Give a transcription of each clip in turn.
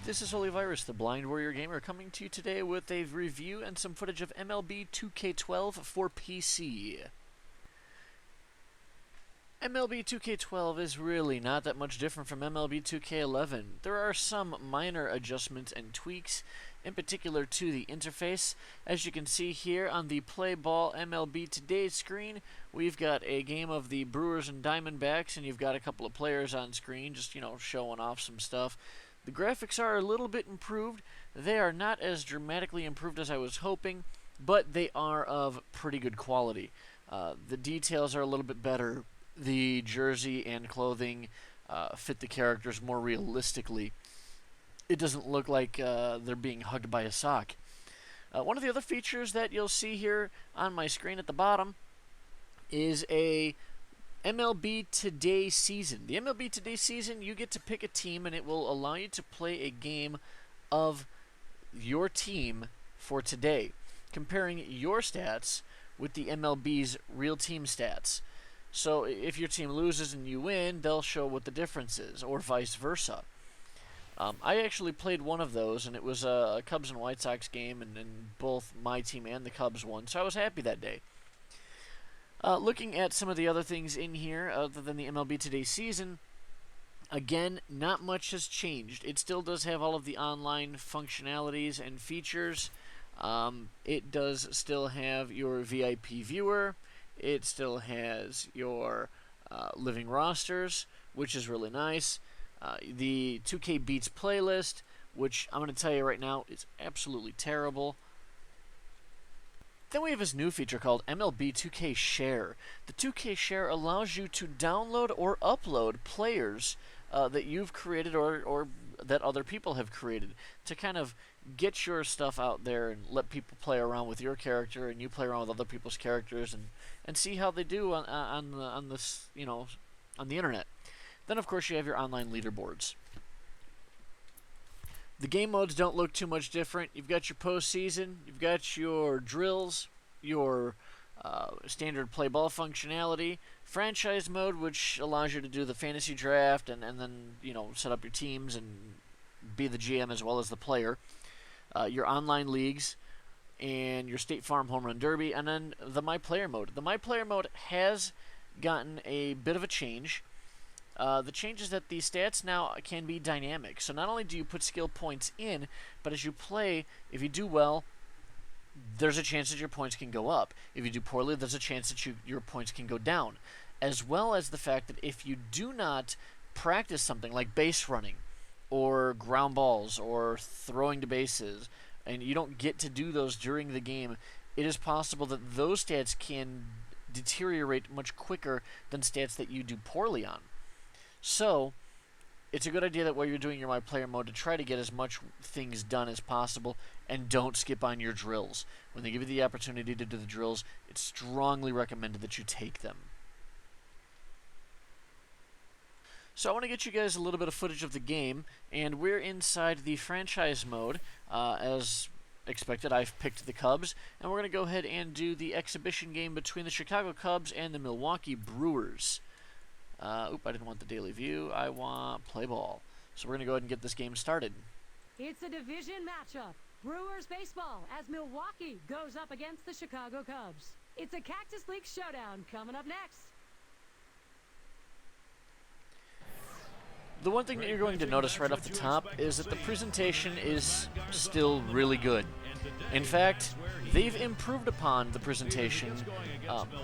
This is Holy Virus, the Blind Warrior Gamer, coming to you today with a review and some footage of MLB 2K12 for PC. MLB 2K12 is really not that much different from MLB 2K11. There are some minor adjustments and tweaks, in particular to the interface. As you can see here on the Play Ball MLB Today screen, we've got a game of the Brewers and Diamondbacks, and you've got a couple of players on screen, just, showing off some stuff. The graphics are a little bit improved. They are not as dramatically improved as I was hoping, but they are of pretty good quality. The details are a little bit better. The jersey and clothing fit the characters more realistically. It doesn't look like they're being hugged by a sock. One of the other features that you'll see here on my screen at the bottom is a MLB Today season. The MLB Today season, you get to pick a team and it will allow you to play a game of your team for today, comparing your stats with the MLB's real team stats. So if your team loses and you win, they'll show what the difference is, or vice versa. I actually played one of those, and it was a Cubs and White Sox game, and both my team and the Cubs won, so I was happy that day. Looking at some of the other things in here, other than the MLB Today season, again, not much has changed. It still does have all of the online functionalities and features. It does still have your VIP viewer. It still has your living rosters, which is really nice. The 2K Beats playlist, which I'm going to tell you right now is absolutely terrible. Then we have this new feature called MLB 2K Share. The 2K Share allows you to download or upload players that you've created or that other people have created to kind of get your stuff out there and let people play around with your character and you play around with other people's characters and see how they do on the internet. Then of course you have your online leaderboards. The game modes don't look too much different. You've got your postseason, you've got your drills, your standard play ball functionality, franchise mode, which allows you to do the fantasy draft and then set up your teams and be the GM as well as the player, your online leagues, and your State Farm Home Run Derby, and then the My Player mode. The My Player mode has gotten a bit of a change. The change is that the stats now can be dynamic. So not only do you put skill points in, but as you play, if you do well, there's a chance that your points can go up. If you do poorly, there's a chance that your points can go down. As well as the fact that if you do not practice something like base running, or ground balls, or throwing to bases, and you don't get to do those during the game, it is possible that those stats can deteriorate much quicker than stats that you do poorly on. So, it's a good idea that while you're doing your My Player mode to try to get as much things done as possible and don't skip on your drills. When they give you the opportunity to do the drills, it's strongly recommended that you take them. So I want to get you guys a little bit of footage of the game, and we're inside the franchise mode. As expected, I've picked the Cubs, and we're going to go ahead and do the exhibition game between the Chicago Cubs and the Milwaukee Brewers. I didn't want the daily view. I want play ball. So we're going to go ahead and get this game started. It's a division matchup. Brewers baseball as Milwaukee goes up against the Chicago Cubs. It's a Cactus League showdown coming up next. The one thing that you're going to notice right off the top is that the presentation is still really good. In fact, they've improved upon the presentation,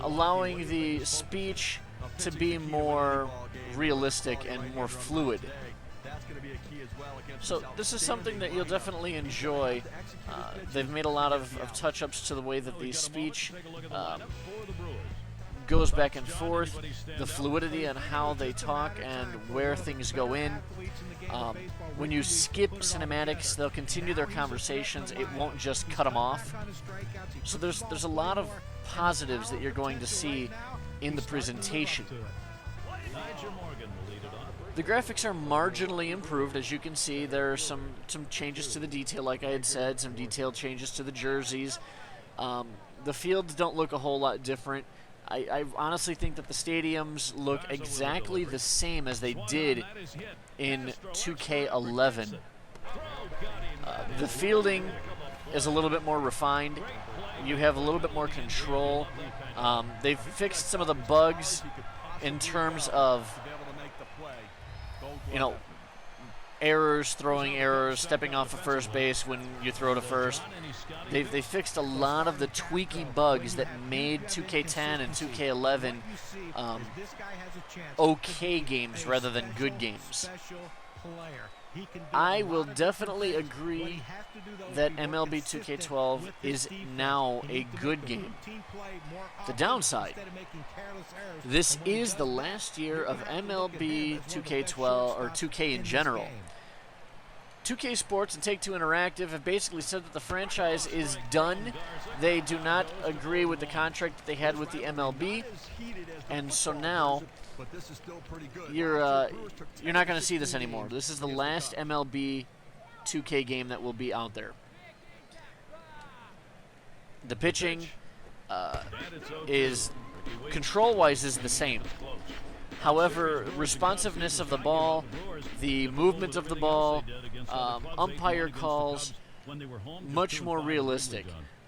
allowing the speech to be more realistic and more fluid. So this is something that you'll definitely enjoy. They've made a lot of touch-ups to the way that the speech goes back and forth, the fluidity on how they talk and where things go in. When you skip cinematics, they'll continue their conversations. It won't just cut them off. So there's a lot of positives that you're going to see in the presentation. The graphics are marginally improved. As you can see, there are some changes to the detail, like I had said, some detailed changes to the jerseys. The fields don't look a whole lot different. I honestly think that the stadiums look exactly the same as they did in 2K11. The fielding is a little bit more refined. You have a little bit more control. They've fixed some of the bugs in terms of, errors, throwing errors, stepping off of first base when you throw to first. They fixed a lot of the tweaky bugs that made 2K10 and 2K11 okay games rather than good games. I will definitely agree that MLB 2K12 is now a good game. The downside, this is the last year of MLB 2K12, or 2K in general. 2K Sports and Take-Two Interactive have basically said that the franchise is done. They do not agree with the contract that they had with the MLB, and so now you're not going to see this anymore. This is the last MLB 2K game that will be out there. The pitching is control-wise is the same. However, responsiveness of the ball, the movement of the ball, umpire calls, much more realistic.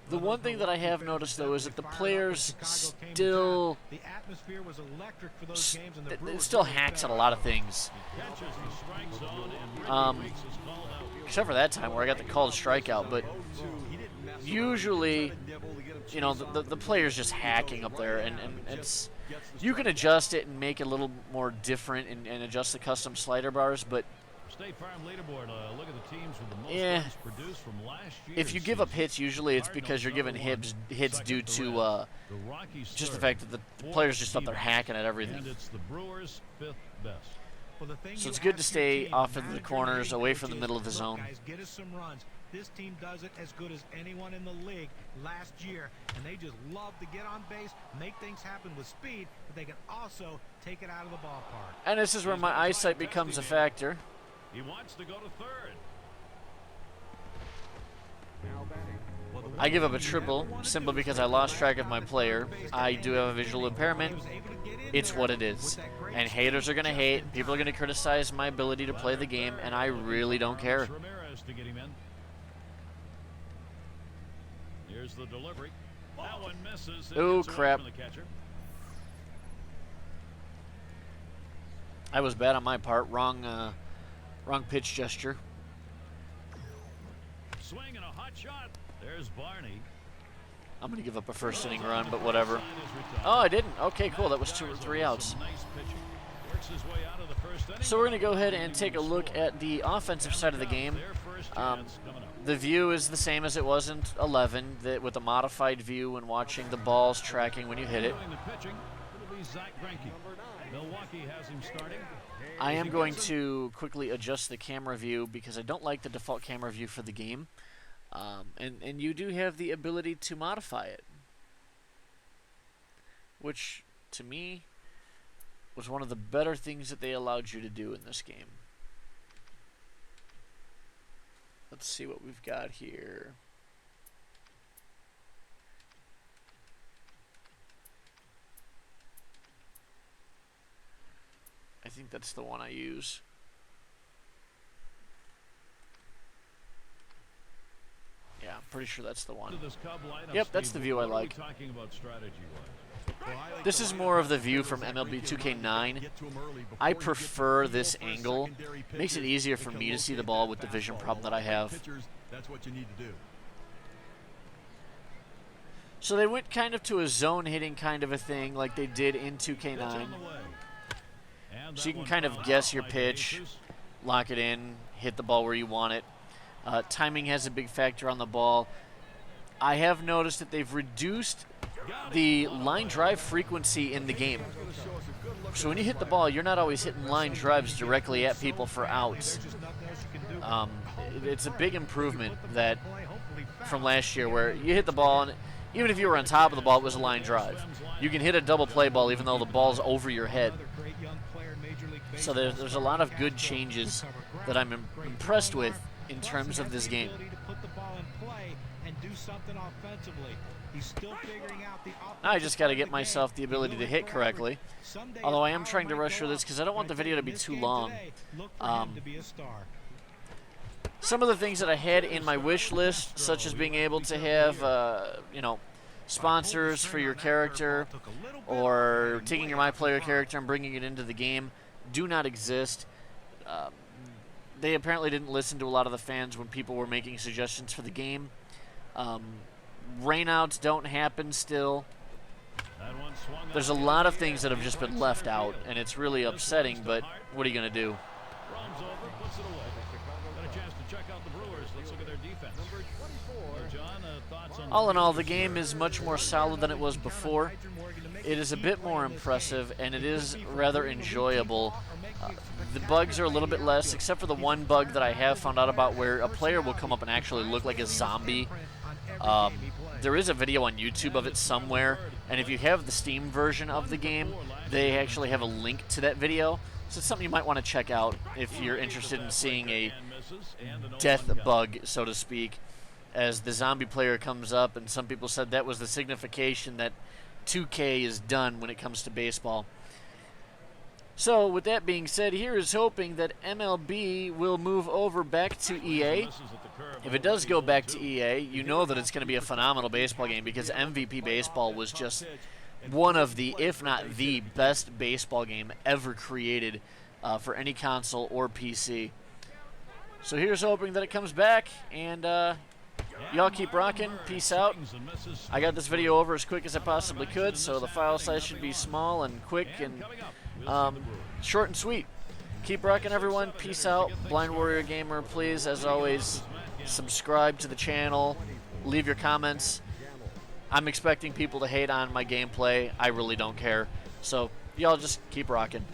The one thing that I have noticed, though, is that the players still hacks at a lot of things. Except for that time where I got the called strikeout, but usually, the player's just hacking up there, and it's, you can adjust it and make it a little more different and adjust the custom slider bars, but State Farm leaderboard, look at the teams with the most runs produced from last year. If you give up hits, usually it's because you're giving hits due to just the fact that the player's just up there hacking at everything. And it's the Brewers' 5th best. So it's good to stay off of the corners, away from the middle of the zone. Get us some runs. This team does it as good as anyone in the league last year, and they just love to get on base, make things happen with speed, but they can also take it out of the ballpark. And this is where my eyesight becomes a factor. He wants to go to third. I give up a triple simply because I lost track of my player. I do have a visual impairment. It's what it is. And haters are going to hate. People are going to criticize my ability to play the game, and I really don't care. Here's the delivery. That one misses. Oh, crap. I was bad on my part. Wrong pitch gesture. Swing and a hot shot. There's Barney. I'm going to give up a first inning run, but whatever. Oh, I didn't. Okay, cool. That was 2 or 3 outs. So we're going to go ahead and take a look at the offensive side of the game. The view is the same as it was in 11, with a modified view when watching the balls tracking when you hit it. Milwaukee has him starting. I am going to quickly adjust the camera view because I don't like the default camera view for the game. And you do have the ability to modify it, which, to me, was one of the better things that they allowed you to do in this game. Let's see what we've got here. I think that's the one I use. Yeah, I'm pretty sure that's the one. Yep, that's the view I like. This is more of the view from MLB 2K9. I prefer this angle. It makes it easier for me to see the ball with the vision problem that I have. So they went kind of to a zone hitting kind of a thing like they did in 2K9. So you can kind of guess your pitch, lock it in, hit the ball where you want it. Timing has a big factor on the ball. I have noticed that they've reduced the line drive frequency in the game. So when you hit the ball, you're not always hitting line drives directly at people for outs. It's a big improvement that from last year where you hit the ball, and even if you were on top of the ball, it was a line drive. You can hit a double play ball even though the ball's over your head. So there's a lot of good changes that I'm impressed with in terms of this game. I just got to get myself the ability to hit correctly. Although I am trying to rush through this because I don't want the video to be too long. Some of the things that I had in my wish list, such as being able to have, sponsors for your character, or taking your My Player character and bringing it into the game, do not exist. They apparently didn't listen to a lot of the fans when people were making suggestions for the game. Rainouts don't happen still. There's a lot of things that have just been left out, and it's really upsetting, but what are you going to do? All in all, the game is much more solid than it was before. It is a bit more impressive, and it is rather enjoyable. The bugs are a little bit less, except for the one bug that I have found out about where a player will come up and actually look like a zombie. There is a video on YouTube of it somewhere, and if you have the Steam version of the game, they actually have a link to that video. So it's something you might want to check out if you're interested in seeing a death bug, so to speak, as the zombie player comes up, and some people said that was the signification that 2K is done when it comes to baseball. So, with that being said, here is hoping that MLB will move over back to EA. If it does go back to EA, you know that it's going to be a phenomenal baseball game, because MVP Baseball was just one of the, if not the best baseball game ever created for any console or PC. So here's hoping that it comes back, and y'all keep rocking. Peace out. I got this video over as quick as I possibly could, so the file size should be small and quick and short and sweet. Keep rocking, everyone. Peace out. Blind Warrior Gamer, please, as always, subscribe to the channel. Leave your comments. I'm expecting people to hate on my gameplay. I really don't care. So, y'all just keep rocking.